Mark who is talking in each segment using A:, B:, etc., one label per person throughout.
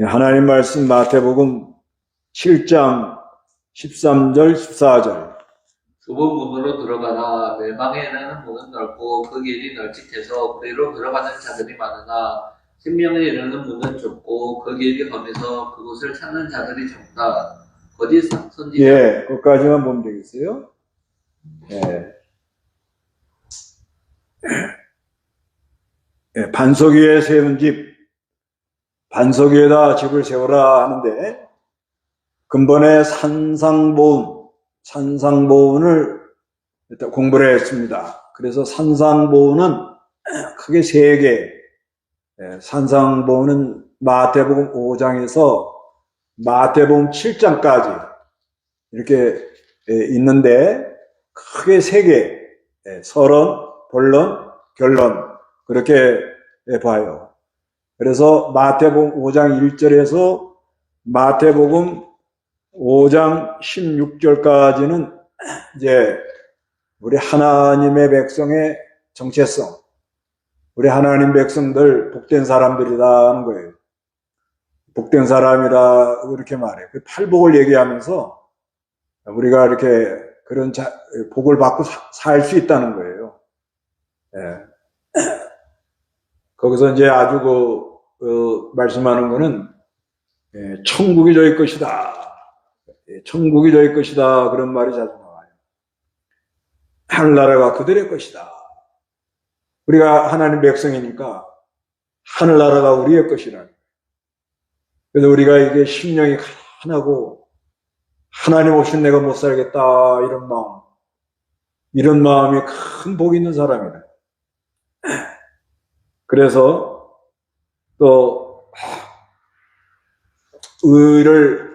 A: 하나님 말씀 마태복음 7장 13절, 14절.
B: 좁은 문으로 들어가라. 멸망에 이르는 문은 넓고 그 길이 널찍해서 그리로 들어가는 자들이 많으나 생명에 이르는 문은 좁고 그 길이 험해서 그곳을 찾는 자들이 적다. 거짓 선지자.
A: 예, 그것까지만 보면 되겠어요. 예. 예, 반석 위에 세운 집, 반석 위에다 집을 세우라 하는데, 근본에 산상보훈을 일단 공부를 했습니다. 그래서 산상보훈은 크게 세 개, 산상보훈은 마태복음 5장에서 마태복음 7장까지 이렇게 있는데, 크게 세 개, 서론, 본론, 결론, 그렇게 봐요. 그래서 마태복음 5장 1절에서 마태복음 5장 16절까지는 이제 우리 하나님의 백성의 정체성, 우리 하나님 백성들 복된 사람들이다 하는 거예요. 복된 사람이라 그렇게 말해요. 그 팔복을 얘기하면서 우리가 이렇게 그런 복을 받고 살 수 있다는 거예요. 예. 거기서 이제 아주 말씀하는 거는, 천국이 저희 것이다. 천국이 저희 것이다. 그런 말이 자주 나와요. 하늘나라가 그들의 것이다. 우리가 하나님 백성이니까 하늘나라가 우리의 것이라는 거예요. 그래서 우리가 이게 심령이 가난하고 하나님 없이 내가 못 살겠다 이런 마음이 큰 복이 있는 사람이래. 그래서 또 의로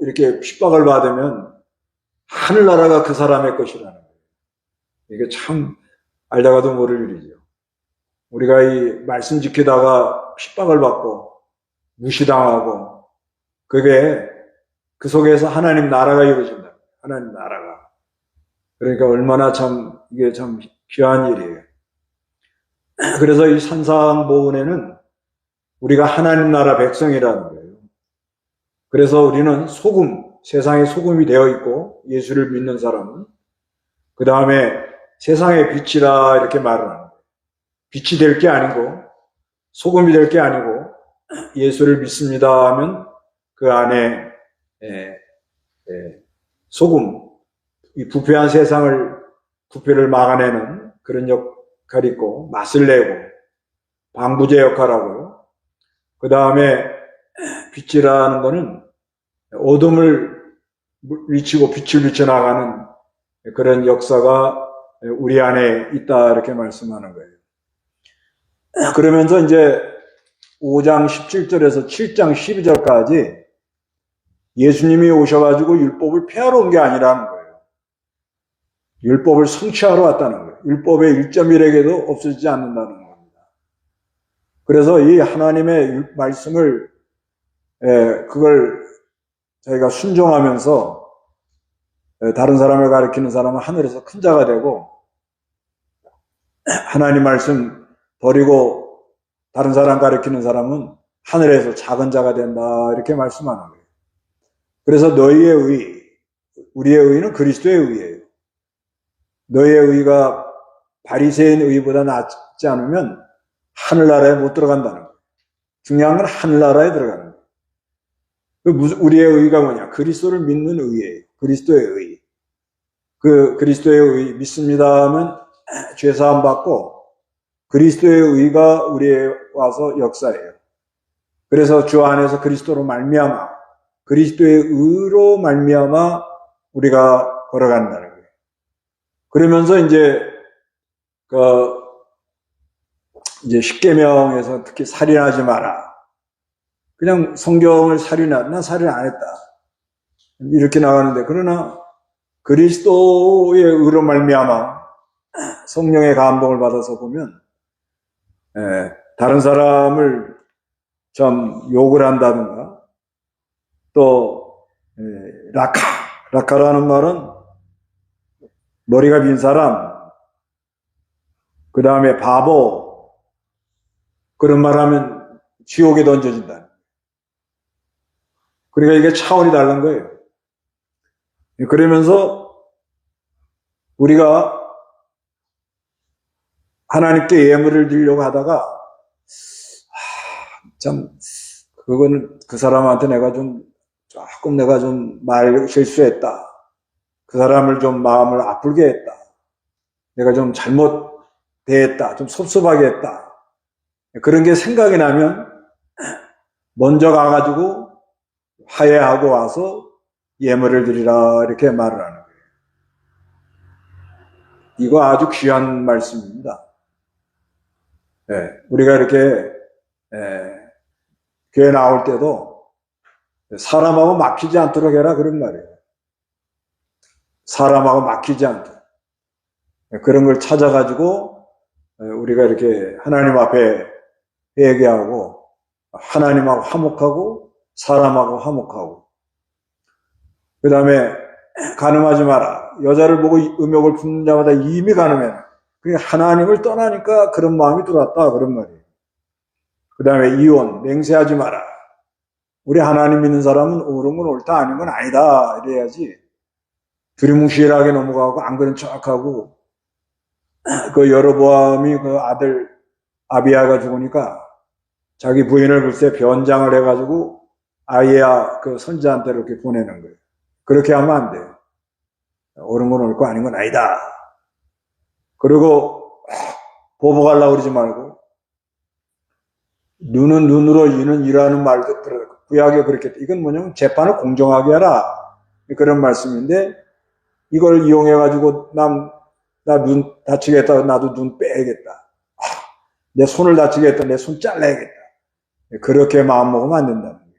A: 이렇게 핍박을 받으면 하늘나라가 그 사람의 것이라는 거예요. 이게 참 알다가도 모를 일이죠. 우리가 이 말씀 지키다가 핍박을 받고 무시당하고 그게 그 속에서 하나님 나라가 이루어진다. 하나님 나라가. 그러니까 얼마나 참 이게 참 귀한 일이에요. 그래서 이 산상보훈에는 우리가 하나님 나라 백성이라는 거예요. 그래서 우리는 세상의 소금이 되어 있고 예수를 믿는 사람은 그 다음에 세상의 빛이라 이렇게 말을 하는 거예요. 빛이 될 게 아니고 소금이 될 게 아니고 예수를 믿습니다 하면 그 안에 소금, 이 부패한 부패를 막아내는 그런 역할이 있고 맛을 내고 방부제 역할하고요. 그 다음에 빛이라는 거는 어둠을 비치고 빛을 비춰나가는 그런 역사가 우리 안에 있다 이렇게 말씀하는 거예요. 그러면서 이제 5장 17절에서 7장 12절까지 예수님이 오셔가지고 율법을 폐하러 온 게 아니라는 거예요. 율법을 성취하러 왔다는 거예요. 율법의 1.1에게도 없어지지 않는다는 겁니다. 그래서 이 하나님의 말씀을 그걸 저희가 순종하면서 다른 사람을 가르치는 사람은 하늘에서 큰 자가 되고 하나님 말씀 버리고 다른 사람 가르치는 사람은 하늘에서 작은 자가 된다 이렇게 말씀하는 거예요. 그래서 우리의 의는 그리스도의 의예요. 너희의 의가 바리새인 의보다 낫지 않으면 하늘나라에 못 들어간다는 거예요. 중요한 건 하늘나라에 들어가는 거예요. 우리의 의가 뭐냐? 그리스도를 믿는 의예요. 그리스도의 의. 그 그리스도의 의 믿습니다 하면 죄사함 받고 그리스도의 의가 우리에 와서 역사해요. 그래서 주 안에서 그리스도로 말미암아 그리스도의 의로 말미암아 우리가 걸어간다는 거예요. 그러면서 이제 십계명에서 특히 살인하지 마라. 그냥 성경을 난 살인 안 했다. 이렇게 나가는데 그러나 그리스도의 의로 말미암아 성령의 감동을 받아서 보면 다른 사람을 좀 욕을 한다든가 또 라카라는 말은 머리가 빈 사람, 그 다음에 바보 그런 말 하면 지옥에 던져진다. 그러니까 이게 차원이 다른 거예요. 그러면서 우리가 하나님께 예물을 드리려고 하다가 참 그거는 그 사람한테 내가 좀 조금 내가 좀 말 실수했다. 그 사람을 좀 마음을 아프게 했다. 내가 좀 잘못 대했다. 좀 섭섭하게 했다. 그런 게 생각이 나면 먼저 가가지고 화해하고 와서 예물을 드리라 이렇게 말을 하는 거예요. 이거 아주 귀한 말씀입니다. 우리가 이렇게 교회 나올 때도 사람하고 막히지 않도록 해라 그런 말이에요. 사람하고 막히지 않도록. 그런 걸 찾아가지고 우리가 이렇게 하나님 앞에 회개하고 하나님하고 화목하고 사람하고 화목하고 그 다음에 간음하지 마라. 여자를 보고 음욕을 품는 자마다 이미 간음해. 그러니까 하나님을 떠나니까 그런 마음이 들어왔다 그런 말이에요. 그 다음에 이혼, 맹세하지 마라. 우리 하나님 믿는 사람은 옳은 건 옳다 아닌 건 아니다 이래야지 두리뭉실하게 넘어가고 안 그런 척하고 그 여로보암이 그 아들 아비야가 죽으니까 자기 부인을 글쎄 변장을 해가지고 아이야 그 선지자한테 이렇게 보내는 거예요. 그렇게 하면 안 돼요. 옳은 건 옳고 아닌 건 아니다. 그리고 보복하려고 그러지 말고 눈은 눈으로 이는 이라는 말도 들어요. 구약에 그렇게 이건 뭐냐면 재판을 공정하게 하라 그런 말씀인데 이걸 이용해가지고 나 눈 다치겠다 나도 눈 빼야겠다. 내 손을 다치겠다 내 손 잘라야겠다. 그렇게 마음 먹으면 안 된다는 거예요.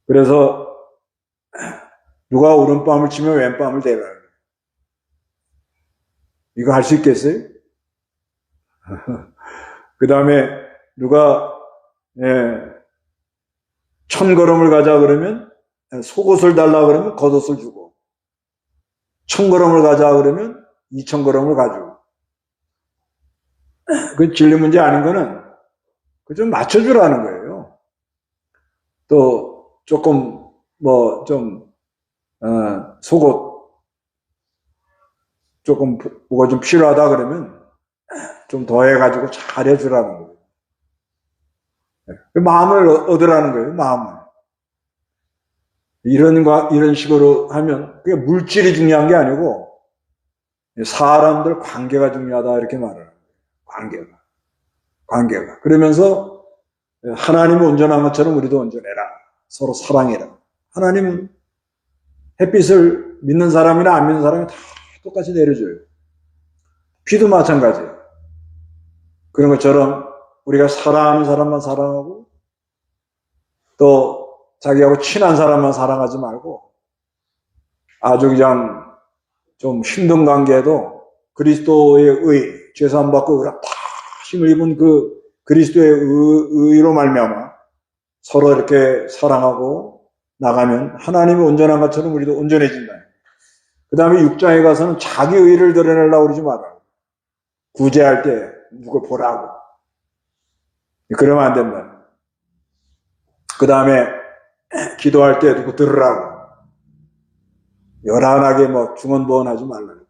A: 그래서 누가 오른뺨을 치면 왼뺨을 대라. 이거 할 수 있겠어요? 그 다음에 누가 1000걸음을 가자 그러면 속옷을 달라 그러면 겉옷을 주고 1000걸음을 가자 그러면 2000걸음을 가지고 그 진리 문제 아닌 거는 그 좀 맞춰주라는 거예요. 또 조금 뭐 좀 속옷 조금 뭐가 좀 필요하다 그러면 좀 더해가지고 잘 해주라는 거예요. 마음을 얻으라는 거예요. 마음을. 이런 식으로 하면 그게 물질이 중요한 게 아니고 사람들 관계가 중요하다 이렇게 말을 하는 거예요. 관계가. 그러면서 하나님이 온전한 것처럼 우리도 온전해라. 서로 사랑해라. 하나님은 햇빛을 믿는 사람이나 안 믿는 사람이 다 똑같이 내려줘요. 비도 마찬가지예요. 그런 것처럼 우리가 사랑하는 사람만 사랑하고 또 자기하고 친한 사람만 사랑하지 말고 아주 그냥 좀 힘든 관계에도 그리스도의 의, 죄사함 받고 다 힘을 입은 그 그리스도의 의로 말미암아 서로 이렇게 사랑하고 나가면 하나님이 온전한 것처럼 우리도 온전해진다. 그 다음에 6장에 가서는 자기 의를 드러내려고 그러지 마라. 구제할 때 누구 보라고. 그러면 안 된다. 그 다음에 기도할 때 누구 들으라고. 요란하게 뭐 중언부언하지 말라고.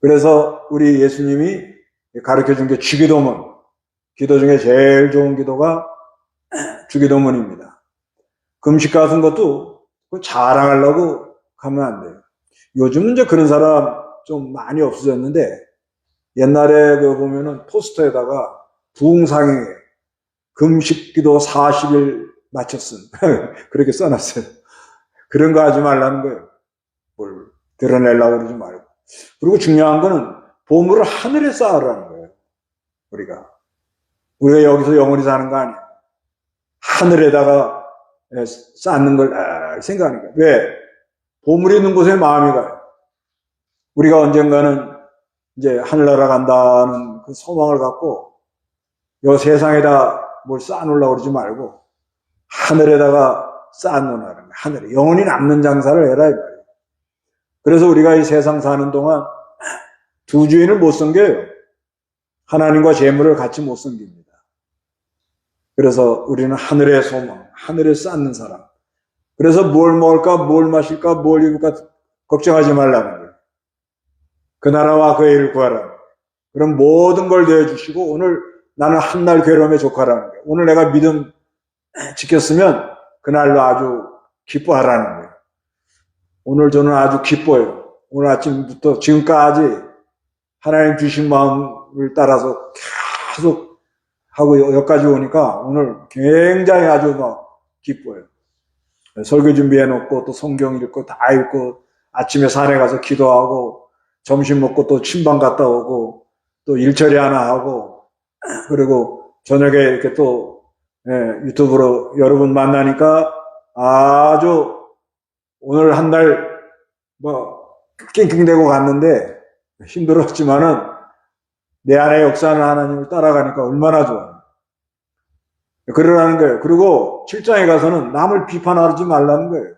A: 그래서 우리 예수님이 가르쳐준 게 주기도문. 기도 중에 제일 좋은 기도가 주기도문입니다. 금식 같은 것도 자랑하려고 하면 안 돼요. 요즘은 이제 그런 사람 좀 많이 없어졌는데 옛날에 그 보면은 포스터에다가 부흥상에 금식기도 40일 마쳤음 그렇게 써놨어요. 그런 거 하지 말라는 거예요. 뭘 드러내려고 그러지 말고. 그리고 중요한 거는 보물을 하늘에 쌓으라는 거예요. 우리가 여기서 영원히 사는 거 아니에요. 하늘에다가 쌓는 걸 생각하니까. 왜? 보물이 있는 곳에 마음이 가요. 우리가 언젠가는 이제 하늘나라 간다는 그 소망을 갖고 이 세상에다 뭘 쌓아놓으려고 그러지 말고 하늘에다가 쌓아놓으라는 거예요. 하늘에. 영원히 남는 장사를 해라 이 말이에요. 그래서 우리가 이 세상 사는 동안 두 주인을 못 섬겨요. 하나님과 재물을 같이 못 섬깁니다. 그래서 우리는 하늘의 소망, 하늘에 쌓는 사람. 그래서 뭘 먹을까, 뭘 마실까, 뭘 입을까 걱정하지 말라는 거예요. 그 나라와 그 일을 구하라. 그럼 모든 걸 내어주시고 오늘 나는 한 날 괴로움에 족하라는 거예요. 오늘 내가 믿음 지켰으면 그날로 아주 기뻐하라는 거예요. 오늘 저는 아주 기뻐요. 오늘 아침부터 지금까지 하나님 주신 마음을 따라서 계속 하고 여기까지 오니까 오늘 굉장히 아주 막 기뻐요. 설교 준비해놓고 또 성경 읽고 다 읽고 아침에 산에 가서 기도하고 점심 먹고 또 침방 갔다 오고 또 일처리 하나 하고 그리고 저녁에 이렇게 또 유튜브로 여러분 만나니까 아주 오늘 한 달 뭐 낑낑대고 갔는데 힘들었지만은 내 안에 역사하는 하나님을 따라가니까 얼마나 좋아요. 그러라는 거예요. 그리고 7장에 가서는 남을 비판하지 말라는 거예요.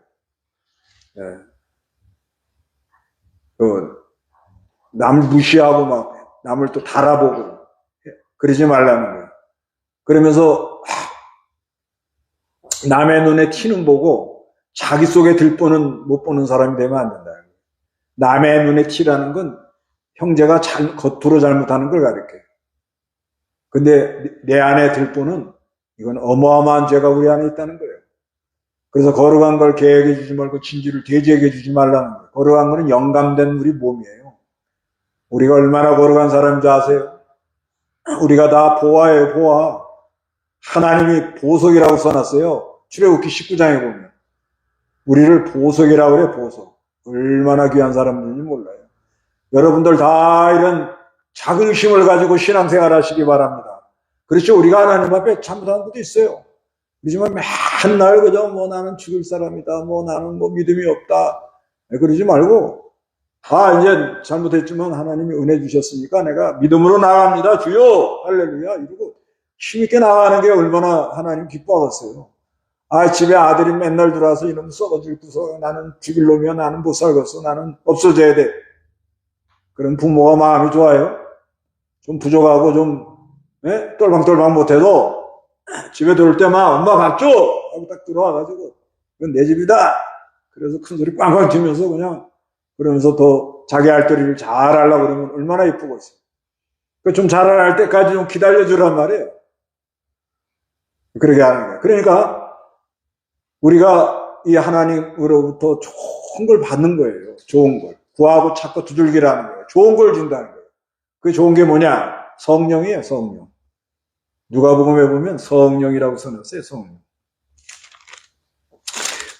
A: 남을 무시하고 막 남을 또 달아보고 그러지 말라는 거예요. 그러면서 남의 눈에 티는 보고 자기 속에 들보는 못 보는 사람이 되면 안 된다. 남의 눈에 티라는 건 형제가 겉으로 잘못하는 걸 가르쳐요. 근데 내 안에 들보는 이건 어마어마한 죄가 우리 안에 있다는 거예요. 그래서 거룩한 걸 계획해 주지 말고 진주를 대지하게 주지 말라는 거예요. 거룩한 거는 영감된 우리 몸이에요. 우리가 얼마나 거룩한 사람인지 아세요? 우리가 다 보화예요, 보화. 하나님이 보석이라고 써놨어요. 출애굽기 19장에 보면. 우리를 보석이라고 그래요, 보석. 얼마나 귀한 사람들인지 몰라요. 여러분들 다 이런 자긍심을 가지고 신앙생활 하시기 바랍니다. 그렇죠. 우리가 하나님 앞에 잘못하는 것도 있어요. 그렇지만 맨날 그저 뭐 나는 죽을 사람이다. 뭐 나는 뭐 믿음이 없다. 그러지 말고 이제 잘못했지만 하나님이 은혜 주셨으니까 내가 믿음으로 나갑니다. 주여 할렐루야 이러고 힘있게 나가는 게 얼마나 하나님 기뻐하겠어요. 집에 아들이 맨날 들어와서 이놈 썩어 죽고서 나는 죽일 놈이야. 나는 못 살겠어. 나는 없어져야 돼. 그런 부모가 마음이 좋아요. 좀 부족하고 좀 똘방똘방 못해도 집에 들어올 때만 엄마 밥 줘! 하고 딱 들어와가지고 이건 내 집이다. 그래서 큰 소리 꽝꽝 치면서 그냥 그러면서 더 자기 할 도리를 잘하려고 그러면 얼마나 이쁘겠어요. 좀 잘할 때까지 좀 기다려주란 말이에요. 그러게 하는 거예요. 그러니까 우리가 이 하나님으로부터 좋은 걸 받는 거예요. 좋은 걸. 구하고 찾고 두들기라는 거예요. 좋은 걸 준다는 거예요. 그 좋은 게 뭐냐? 성령이에요, 성령. 누가복음에 보면 성령이라고 써놨어요, 성령.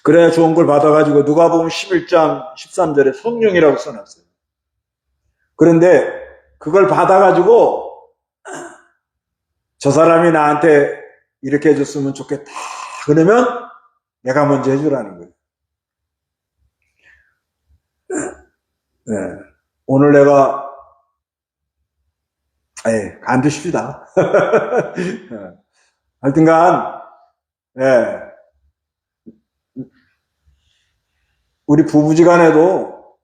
A: 그래야 좋은 걸 받아가지고 누가복음 11장 13절에 성령이라고 써놨어요. 그런데 그걸 받아가지고 저 사람이 나한테 이렇게 해줬으면 좋겠다. 그러면 내가 먼저 해주라는 거예요. 오늘 내가 간두십시다. 하여튼간 우리 부부지간에도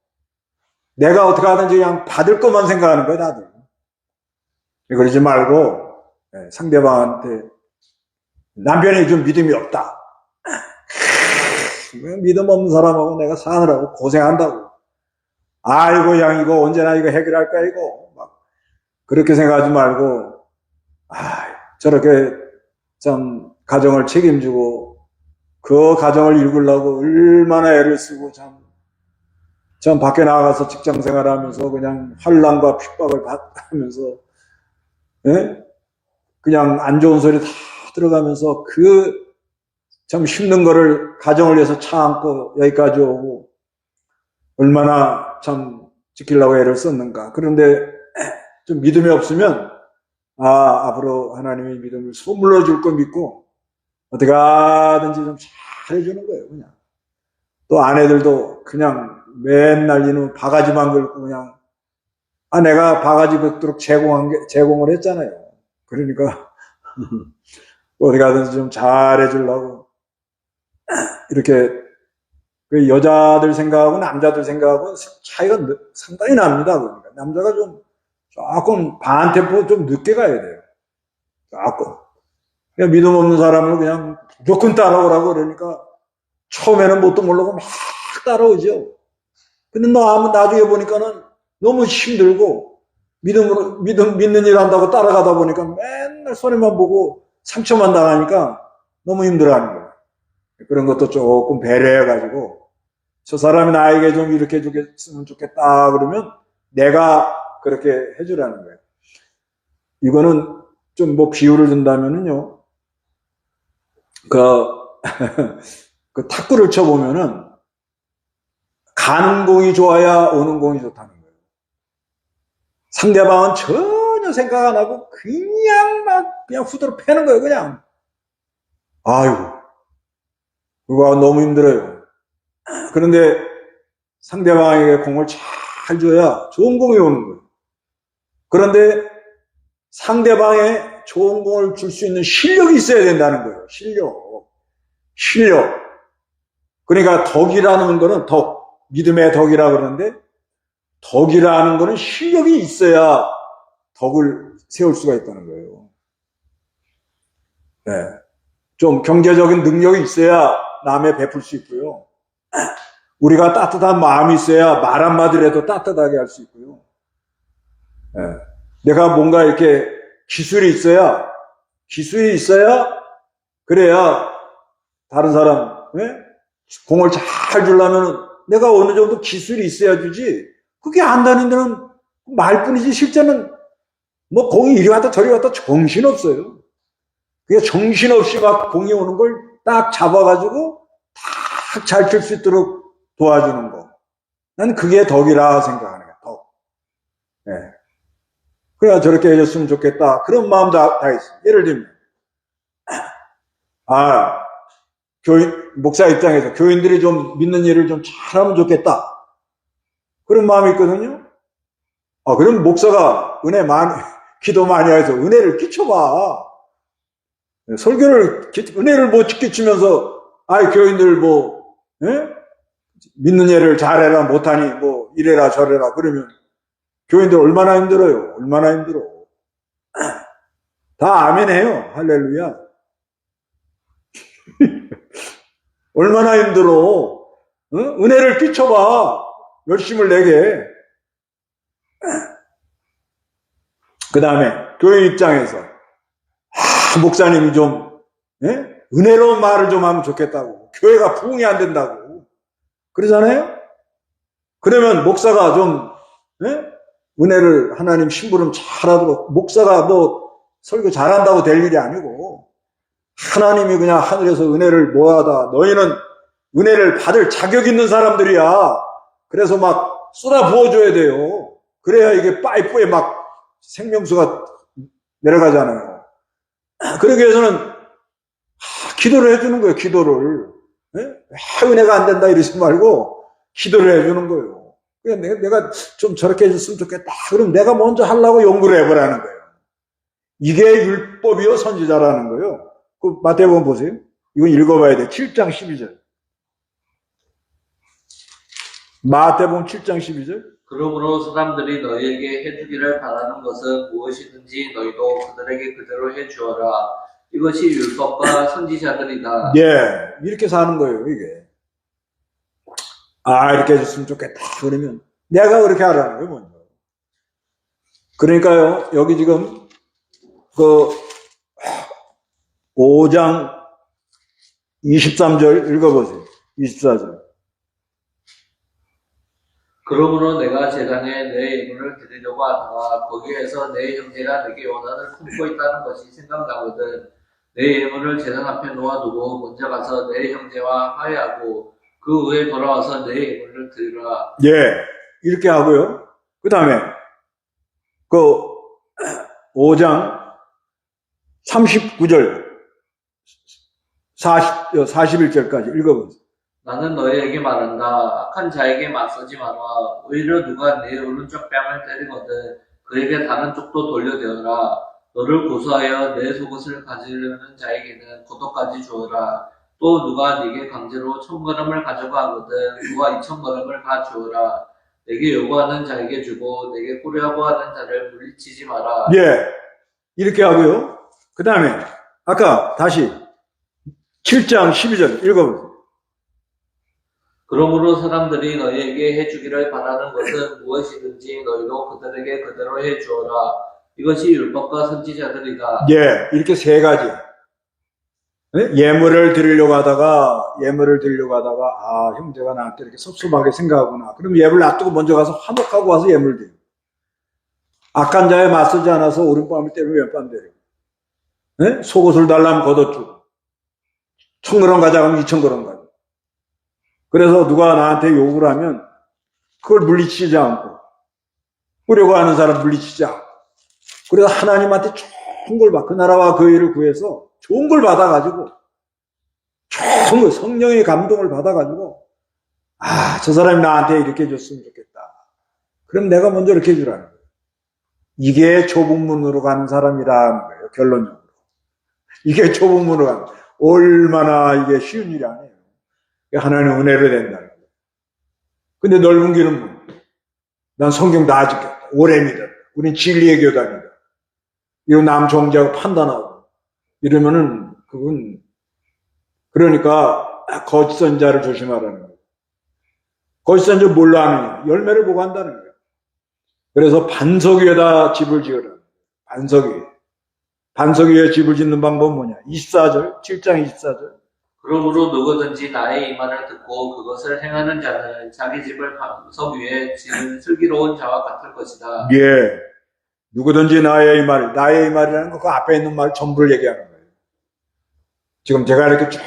A: 내가 어떻게 하든지 그냥 받을 것만 생각하는 거예요, 다들. 그러지 말고 상대방한테 남편이 좀 믿음이 없다. 믿음 없는 사람하고 내가 사느라고 고생한다고. 아이고, 이거 언제나 이거 해결할까, 이거. 막, 그렇게 생각하지 말고, 저렇게 참, 가정을 책임지고, 그 가정을 이루려고 얼마나 애를 쓰고, 참 밖에 나가서 직장 생활하면서 그냥 환난과 핍박을 받으면서, 그냥 안 좋은 소리 다 들어가면서 참 힘든 거를 가정을 위해서 참고 여기까지 오고, 얼마나 참 지키려고 애를 썼는가. 그런데 좀 믿음이 없으면 앞으로 하나님의 믿음을 선물로 줄 거 믿고 어떻게 하든지 좀 잘해주는 거예요. 그냥 또 아내들도 그냥 맨날 이놈 바가지만 긁고 그냥 내가 바가지 긁도록 제공을 했잖아요. 그러니까 어떻게 하든지 좀 잘해주려고 이렇게 그 여자들 생각하고 남자들 생각하고 차이가 상당히 납니다. 그러니까 남자가 조금 반템포 좀 늦게 가야 돼요. 조금. 그냥 믿음 없는 사람을 그냥 무조건 따라오라고 그러니까 처음에는 뭣도 모르고 막 따라오죠. 근데 나중에 보니까는 너무 힘들고 믿는 일 한다고 따라가다 보니까 맨날 손해만 보고 상처만 당하니까 너무 힘들어하는 거예요. 그런 것도 조금 배려해가지고 저 사람이 나에게 좀 이렇게 해주겠으면 좋겠다 그러면 내가 그렇게 해주라는 거예요. 이거는 좀 뭐 비유를 든다면은요, 그 탁구를 쳐보면은 가는 공이 좋아야 오는 공이 좋다는 거예요. 상대방은 전혀 생각 안 하고 그냥 후드로 패는 거예요, 그냥. 아이고, 그거 너무 힘들어요. 그런데 상대방에게 공을 잘 줘야 좋은 공이 오는 거예요. 그런데 상대방에 좋은 공을 줄 수 있는 실력이 있어야 된다는 거예요. 실력. 그러니까 덕이라는 거는 믿음의 덕이라 그러는데 덕이라는 거는 실력이 있어야 덕을 세울 수가 있다는 거예요. 네. 좀 경제적인 능력이 있어야 남에 베풀 수 있고요. 우리가 따뜻한 마음이 있어야 말 한마디라도 따뜻하게 할 수 있고요. 네. 내가 뭔가 이렇게 기술이 있어야 그래야 다른 사람 공을 잘 주려면 내가 어느 정도 기술이 있어야 주지. 그게 안 되는 데는 말뿐이지 실제는 뭐 공이 이리 왔다 저리 왔다 정신없어요. 그게 정신없이 막 공이 오는 걸 딱 잡아가지고 딱 잘 칠 수 있도록 도와주는 거. 난 그게 덕이라 생각하는 거야. 덕. 네. 그래야 저렇게 해줬으면 좋겠다. 그런 마음 다 있어. 예를 들면 목사 입장에서 교인들이 좀 믿는 일을 좀 잘하면 좋겠다. 그런 마음이 있거든요. 그럼 목사가 기도 많이 해서 은혜를 끼쳐봐. 은혜를 못 끼치면서, 교인들 믿는 일을 잘해라, 못하니, 이래라, 저래라. 그러면 교인들 얼마나 힘들어요. 얼마나 힘들어. 다 아멘해요. 할렐루야. 얼마나 힘들어. 은혜를 끼쳐봐. 열심을 내게. 그 다음에 교인 입장에서 목사님이 좀 은혜로운 말을 좀 하면 좋겠다고. 교회가 부흥이 안 된다고. 그러잖아요. 그러면 목사가 좀 은혜를 하나님 심부름 잘하도록 목사가 설교 잘한다고 될 일이 아니고 하나님이 그냥 하늘에서 은혜를 모아다 너희는 은혜를 받을 자격 있는 사람들이야. 그래서 막 쏟아 부어줘야 돼요. 그래야 이게 파이프에 막 생명수가 내려가잖아요. 그러기 위해서는 기도를 해주는 거예요. 기도를. 왜 은혜가 안 된다 이러지 말고 기도를 해주는 거예요. 내가 좀 저렇게 해줬으면 좋겠다. 그럼 내가 먼저 하려고 연구를 해보라는 거예요. 이게 율법이요 선지자라는 거예요. 그 마태복음 보세요. 이건 읽어봐야 돼. 7장 12절. 마태복음 7장 12절.
B: 그러므로 사람들이 너희에게 해주기를 바라는 것은 무엇이든지 너희도 그들에게 그대로 해주어라. 이것이 율법과 선지자들이다.
A: 예, 이렇게 사는 거예요, 이게. 이렇게 해줬으면 좋겠다. 그러면 내가 그렇게 하라는 거예요, 먼저. 그러니까요, 여기 지금 5장 23절 읽어보세요. 24절.
B: 그러므로 내가 제단에 내 예물을 드리려고 하다가 거기에서 내 형제가 내게 원한을 품고 있다는 것이 생각나거든. 내 예물을 제단 앞에 놓아두고 먼저 가서 내 형제와 화해하고 그 후에 돌아와서 내 예물을 드리라.
A: 예, 이렇게 하고요. 그 다음에 5장 39절 41절까지 읽어보세요.
B: 나는 너희에게 말한다. 악한 자에게 맞서지 마라. 오히려 누가 네 오른쪽 뺨을 때리거든 그에게 다른 쪽도 돌려대어라. 너를 고소하여 내 속옷을 가지려는 자에게는 겉옷까지 주어라. 또 누가 네게 강제로 1000걸음을 가져가 하거든 누가 2000걸음을 가 주어라. 내게 요구하는 자에게 주고 내게 꾸려고 하는 자를 물리치지 마라.
A: 예, 이렇게 하고요. 그 다음에 아까 다시 7장 12절 읽어보세요.
B: 그러므로 사람들이 너희에게 해주기를 바라는 것은 무엇이든지 너희도 그들에게 그대로 해주어라. 이것이 율법과 선지자들이다.
A: 예, 이렇게 세 가지. 예물을 드리려고 하다가, 아, 형제가 나한테 이렇게 섭섭하게 생각하구나. 그럼 예물 놔두고 먼저 가서 화목하고 와서 예물 드리고. 악한 자에 맞서지 않아서 오른밤을 때리면 왼밤 때리고. 속옷을 달라면 걷어주고. 1,000그릇 가자 하면 2,000그릇 가자. 그래서 누가 나한테 욕을 하면 그걸 물리치지 않고, 우려고 하는 사람 물리치지 않고. 그래서 하나님한테 좋은 걸 그 나라와 그 일을 구해서 좋은 걸 받아가지고, 좋은 걸, 성령의 감동을 받아가지고, 아, 저 사람이 나한테 이렇게 해줬으면 좋겠다. 그럼 내가 먼저 이렇게 해주라는 거예요. 이게 좁은 문으로 가는 사람이라는 거예요, 결론적으로. 이게 좁은 문으로 가는 거예요. 얼마나 이게 쉬운 일이 아니에요. 하나님 은혜를 된다는 거예요. 근데 넓은 길은 뭐? 난 성경 다 지켰다. 오래 믿었다. 우린 진리의 교단이다. 이런 남 정죄하고 판단하고 이러면은 그건 그러니까 거짓 선자를 조심하라는 거예요. 거짓 선자 뭘로 하느냐? 열매를 보고 한다는 거예요. 그래서 반석 위에다 집을 지으라. 반석 위에. 반석 위에 집을 짓는 방법은 뭐냐? 24절, 7장 24절.
B: 그러므로 누구든지 나의 이 말을 듣고 그것을 행하는 자는 자기 집을 반석 위에 지은 슬기로운 자와 같을 것이다.
A: 예. 누구든지 나의 이 말이라는 거 그 앞에 있는 말 전부를 얘기하는 거예요. 지금 제가 이렇게 쭉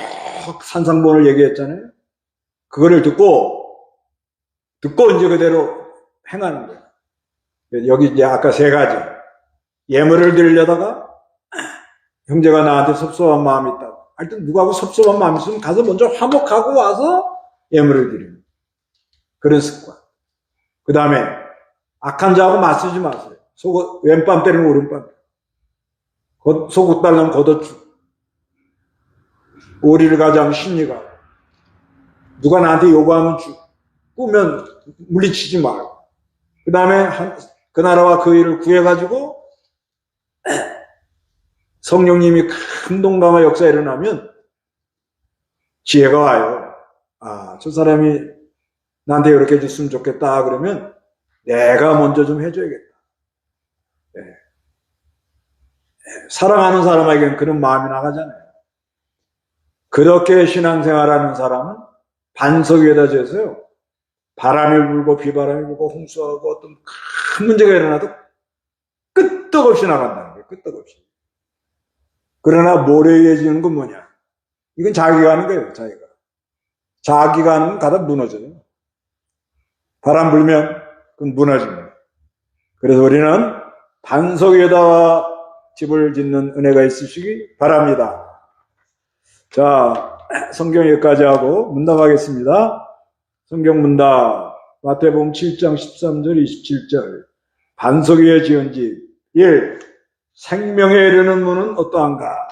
A: 산상본을 얘기했잖아요. 그거를 듣고 이제 그대로 행하는 거예요. 여기 이제 아까 세 가지. 예물을 드리려다가 형제가 나한테 섭섭한 마음이 있다. 하여튼 누구하고 섭섭한 마음이 있으면 가서 먼저 화목하고 와서 예물을 드리는 그런 습관. 그 다음에 악한 자하고 맞서지 마세요. 왼밤 때리면 오른밤. 속옷 달라면 걷어주고. 오리를 가자면 심리가. 누가 나한테 요구하면 주고. 꾸면 물리치지 말고. 그 다음에 그 나라와 그 일을 구해가지고 성령님이 큰 동감과 역사 일어나면 지혜가 와요. 아, 저 사람이 나한테 이렇게 해줬으면 좋겠다. 그러면 내가 먼저 좀 해줘야겠다. 네. 사랑하는 사람에게는 그런 마음이 나가잖아요. 그렇게 신앙생활하는 사람은 반석 위에다 재서요. 바람이 불고 비바람이 불고 홍수하고 어떤 큰 문제가 일어나도 끄떡없이 나간다는 거예요. 끄떡없이. 그러나 모래 위에 지는 건 뭐냐? 이건 자기가 하는 거예요. 자기가 하는 건 가다 무너져요. 바람 불면 그건 무너집니다. 그래서 우리는 반석 위에다 집을 짓는 은혜가 있으시기 바랍니다. 자, 성경 여기까지 하고 문답하겠습니다. 성경 문답. 마태복음 7장 13절 27절. 반석 위에 지은 집. 1. 생명에 이르는 문은 어떠한가?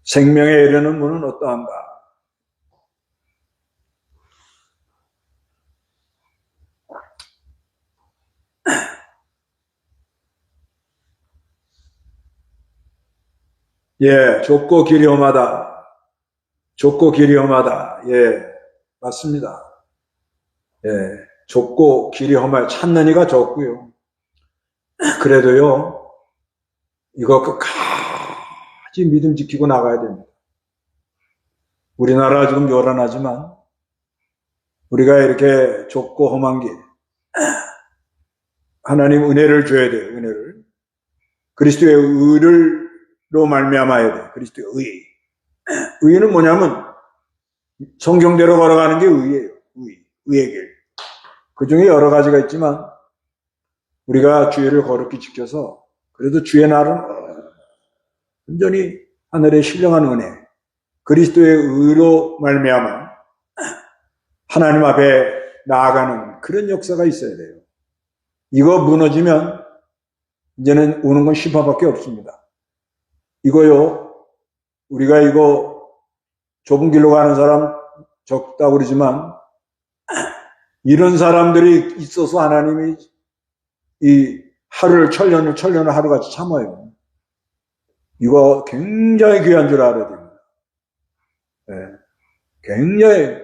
A: 생명에 이르는 문은 어떠한가? 예, 좁고 길이 험하다. 좁고 길이 험하다. 예, 맞습니다. 예, 좁고 길이 험하다. 찾는 이가 적고요. 그래도요, 이거 끝까지 믿음 지키고 나가야 됩니다. 우리나라 지금 요란하지만, 우리가 이렇게 좁고 험한 길, 하나님 은혜를 줘야 돼요, 은혜를. 그리스도의 의로 말미암아야 돼요, 그리스도의 의. 의는 뭐냐면, 성경대로 걸어가는 게 의예요, 의의 길. 그 중에 여러 가지가 있지만, 우리가 주의를 거룩히 지켜서, 그래도 주의 날은 온전히 하늘의 신령한 은혜, 그리스도의 의로 말미암아 하나님 앞에 나아가는 그런 역사가 있어야 돼요. 이거 무너지면 이제는 오는 건 심판밖에 없습니다. 이거요, 우리가 이거 좁은 길로 가는 사람 적다고 그러지만 이런 사람들이 있어서 하나님이 이 하루를 천년을 하루같이 참아요. 이거 굉장히 귀한 줄 알아야 됩니다. 네. 굉장히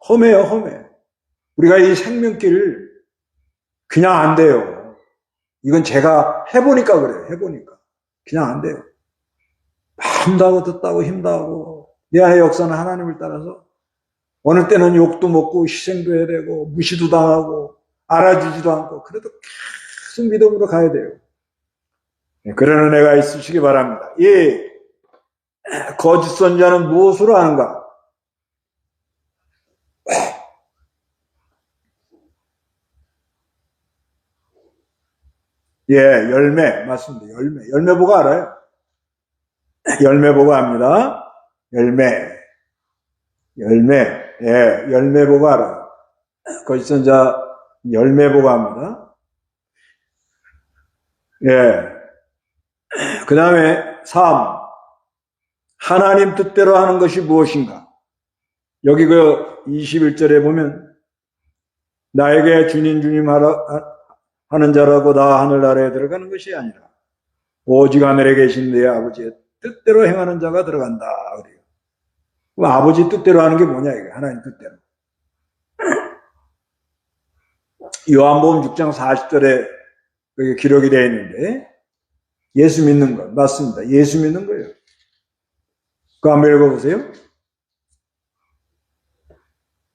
A: 험해요, 험해. 우리가 이 생명길을 그냥 안 돼요. 이건 제가 해보니까 그래요. 해보니까. 그냥 안 돼요. 마음도 하고 뜻도 힘도 하고 내 안의 역사는 하나님을 따라서 어느 때는 욕도 먹고 희생도 해야 되고 무시도 당하고 알아주지도 않고 그래도 계속 믿음으로 가야 돼요. 그런 은혜가 있으시기 바랍니다. 이 거짓 선자는 무엇으로 아는가? 예, 열매 맞습니다. 열매 보고 알아요. 열매 보고 압니다. 열매, 예, 열매 보고 알아요. 거짓 선자 열매 보고 합니다. 예. 그 다음에 3. 하나님 뜻대로 하는 것이 무엇인가? 여기 그 21절에 보면 나에게 주님 하는 자라고 나 하늘나라에 들어가는 것이 아니라 오직 하늘에 계신 내 아버지의 뜻대로 행하는 자가 들어간다. 그래요. 그럼 아버지 뜻대로 하는 게 뭐냐 이게 하나님 뜻대로. 요한복음 6장 40절에 여기 기록이 되어 있는데 예수 믿는 것 맞습니다. 예수 믿는 거예요. 그거 한번 읽어보세요.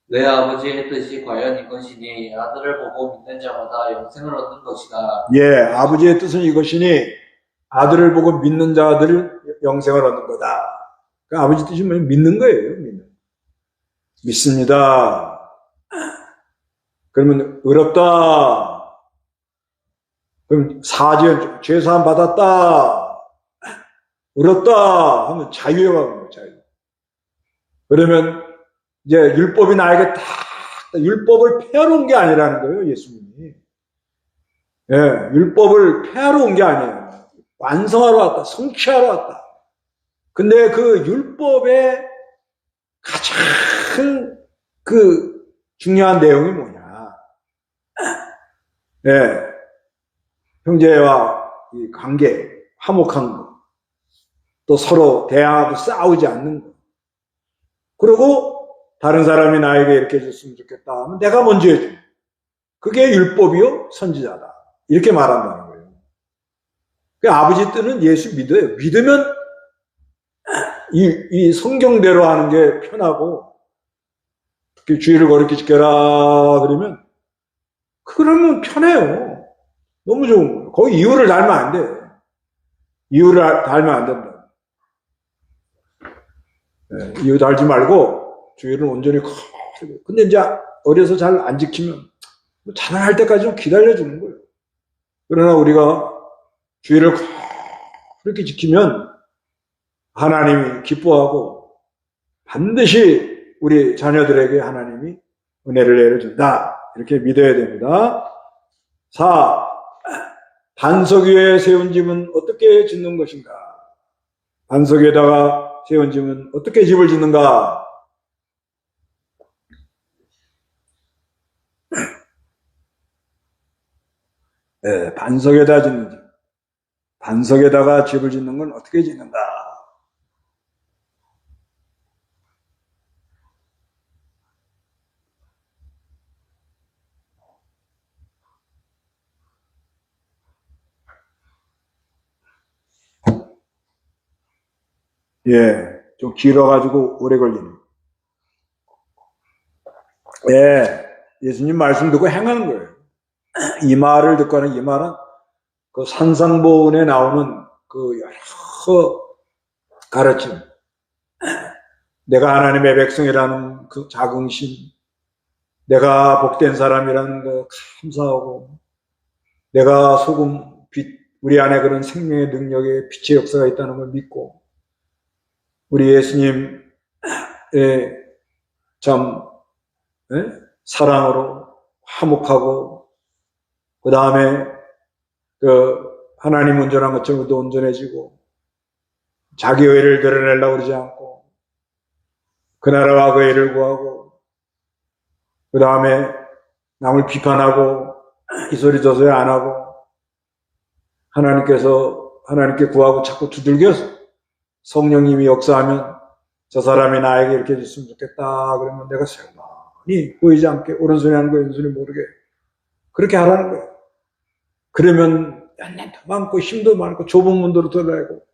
B: 내 아버지의 뜻이 과연 이것이니 아들을 보고 믿는 자마다 영생을 얻는 것이다.
A: 예, 아버지의 뜻은 이것이니 아들을 보고 믿는 자들을 영생을 얻는 거다. 그러니까 아버지 뜻이 뭐냐면 믿는 거예요. 믿습니다. 그러면 의롭다. 그럼 죄사함 받았다. 의롭다 하면 자유에 가는 거예요. 자유. 그러면 이제 율법이 나에게 다 율법을 폐하러 온 게 아니라는 거예요. 예수님이. 예, 율법을 폐하러 온 게 아니에요. 완성하러 왔다. 성취하러 왔다. 근데 그 율법의 가장 그 중요한 내용이 뭐냐. 예, 형제와 이 관계, 화목한 거. 또 서로 대항하고 싸우지 않는 거. 그리고 다른 사람이 나에게 이렇게 해줬으면 좋겠다 하면 내가 먼저 해줘. 그게 율법이요 선지자다. 이렇게 말한다는 거예요. 아버지 뜻은 예수 믿어요. 믿으면 이 성경대로 하는 게 편하고 특히 주의를 거룩히 지켜라 그러면 그러면 편해요. 너무 좋은 거예요. 거기 이유를 달면 안 돼. 이유를 달면 안 된다. 네, 이유 달지 말고 주의를 온전히 근데 이제 어려서 잘 안 지키면 자라날 때까지 좀 기다려주는 거예요. 그러나 우리가 주의를 그렇게 지키면 하나님이 기뻐하고 반드시 우리 자녀들에게 하나님이 은혜를 내려준다. 이렇게 믿어야 됩니다. 4. 반석 위에 세운 집은 어떻게 짓는 것인가? 반석 위에다가 세운 집은 어떻게 집을 짓는가? 네, 반석에다 짓는 집. 반석에다가 집을 짓는 건 어떻게 짓는가? 예, 좀 길어가지고 오래 걸리네. 예, 예수님 말씀 듣고 행하는 거예요. 이 말을 듣고 하는 이 말은 그 산상보훈에 나오는 그 여러 가르침. 내가 하나님의 백성이라는 그 자긍심. 내가 복된 사람이라는 거 감사하고. 내가 소금, 빛, 우리 안에 그런 생명의 능력에 빛의 역사가 있다는 걸 믿고. 우리 예수님의 참 사랑으로 화목하고 그 다음에 그 하나님 온전한 것처럼 도 온전해지고 자기 의를 드러내려고 그러지 않고 그 나라와 그 의를 구하고 그 다음에 남을 비판하고 이 소리 저 소리 안 하고 하나님께 구하고 자꾸 두들겨서 성령님이 역사하면 저 사람이 나에게 이렇게 해줬으면 좋겠다 그러면 내가 설마니 보이지 않게 오른손이 하는 거 왼손이 모르게 그렇게 하라는 거예요. 그러면 연년도 많고 힘도 많고 좁은 문도로 들어가고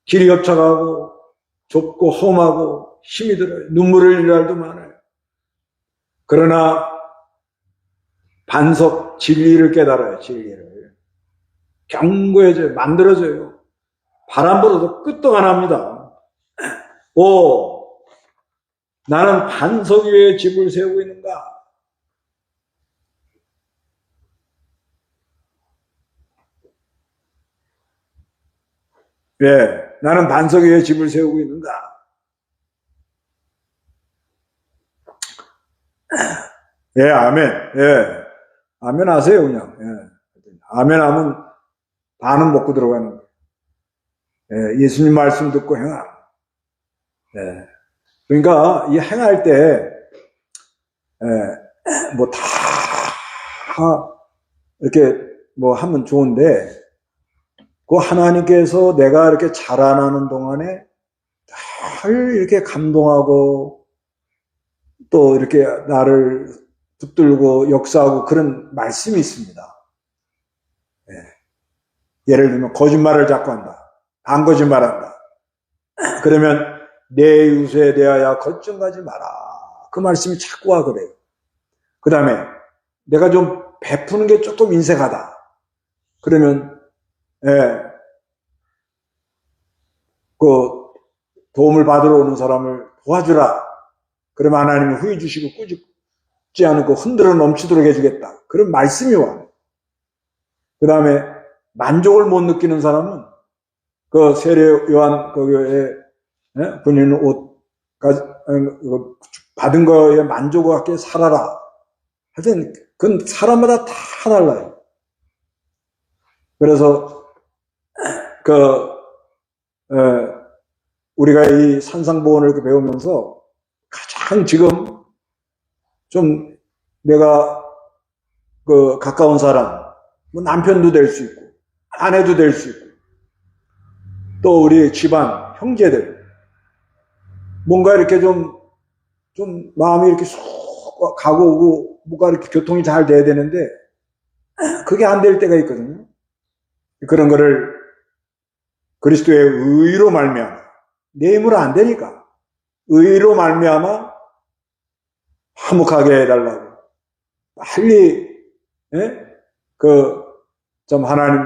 A: 길이 협착하고 좁고 험하고 힘이 들어요. 눈물 흘릴 날도 많아요. 그러나 반석 진리를 깨달아요. 진리를 견고해져요. 만들어져요. 바람 불어도 끄떡 안 합니다. 나는 반석 위에 집을 세우고 있는가? 나는 반석 위에 집을 세우고 있는가? 아멘. 아멘 하세요, 그냥. 아멘 하면 반은 먹고 들어가는 거예요. 예수님 말씀 듣고 행함. 그러니까 이 행할 때, 뭐 다 이렇게 뭐 하면 좋은데, 그 하나님께서 내가 이렇게 자라나는 동안에 늘 이렇게 감동하고 또 이렇게 나를 붙들고 역사하고 그런 말씀이 있습니다. 예를 들면 거짓말을 자꾸 한다. 반거짓말한다. 그러면 내 이웃에 대하여 걱정하지 마라. 그 말씀이 자꾸 와 그래요. 그 다음에 내가 좀 베푸는 게 조금 인색하다. 그러면 그 도움을 받으러 오는 사람을 도와주라. 그러면 하나님은 후회 주시고 꾸짖지 않고 흔들어 넘치도록 해주겠다. 그런 말씀이 와요. 그 다음에 만족을 못 느끼는 사람은 그 세례 요한 거기에 본인 옷 받은 거에 만족하게 살아라. 하여튼 그건 사람마다 다 달라요. 그래서 우리가 이 산상보원을 이렇게 배우면서 가장 지금 좀 내가 가까운 사람, 뭐 남편도 될 수 있고, 아내도 될 수 있고, 또 우리 집안, 형제들, 뭔가 이렇게 좀 마음이 이렇게 쏙 가고 오고, 뭔가 이렇게 교통이 잘 돼야 되는데, 그게 안 될 때가 있거든요. 그런 거를 그리스도의 의로 말미암아, 내 힘으로 안 되니까, 의로 말미암아 화목하게 해달라고. 빨리, 좀 하나님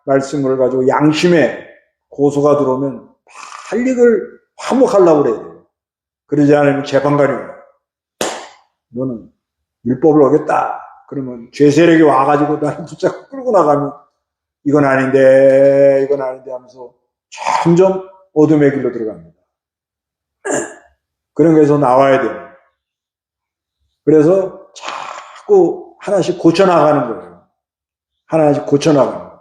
A: 말씀을 가지고 양심에 고소가 들어오면 빨리 그걸 화목하려고 그래야 돼요. 그러지 않으면 재판관이 와요. 너는 율법을 어겼다. 그러면 죄 세력이 와가지고 나를 붙잡고 끌고 나가면 이건 아닌데 하면서 점점 어둠의 길로 들어갑니다. 그런 거에서 나와야 돼요. 그래서 자꾸 하나씩 고쳐나가는 거예요. 하나씩 고쳐나가는 거예요.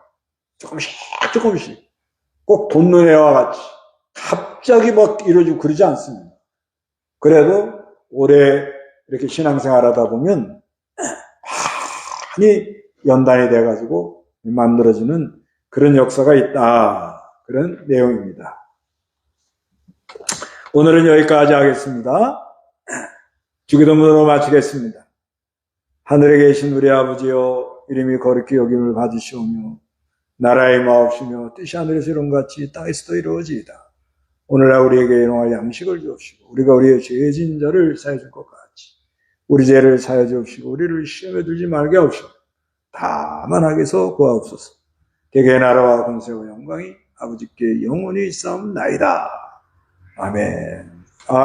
A: 조금씩. 꼭 돈눈에와 같이 갑자기 막 이루어지고 그러지 않습니다. 그래도 오래 이렇게 신앙생활 하다 보면 많이 연단이 돼가지고 만들어지는 그런 역사가 있다. 그런 내용입니다. 오늘은 여기까지 하겠습니다. 주기도문으로 마치겠습니다. 하늘에 계신 우리 아버지여, 이름이 거룩히 여김을 받으시오며 나라의 마옵시며 뜻이 하늘에서 이룬같이 땅에서도 이루어지이다. 오늘날 우리에게 일용할 양식을 주옵시고 우리가 우리의 죄 지은 자를 사해 줄 것 같이 우리 죄를 사해 주옵시고 우리를 시험에 들지 말게 하옵시고 다만 악에서 구하옵소서. 대개의 나라와 권세와 영광이 아버지께 영원히 있사옵나이다. 아멘.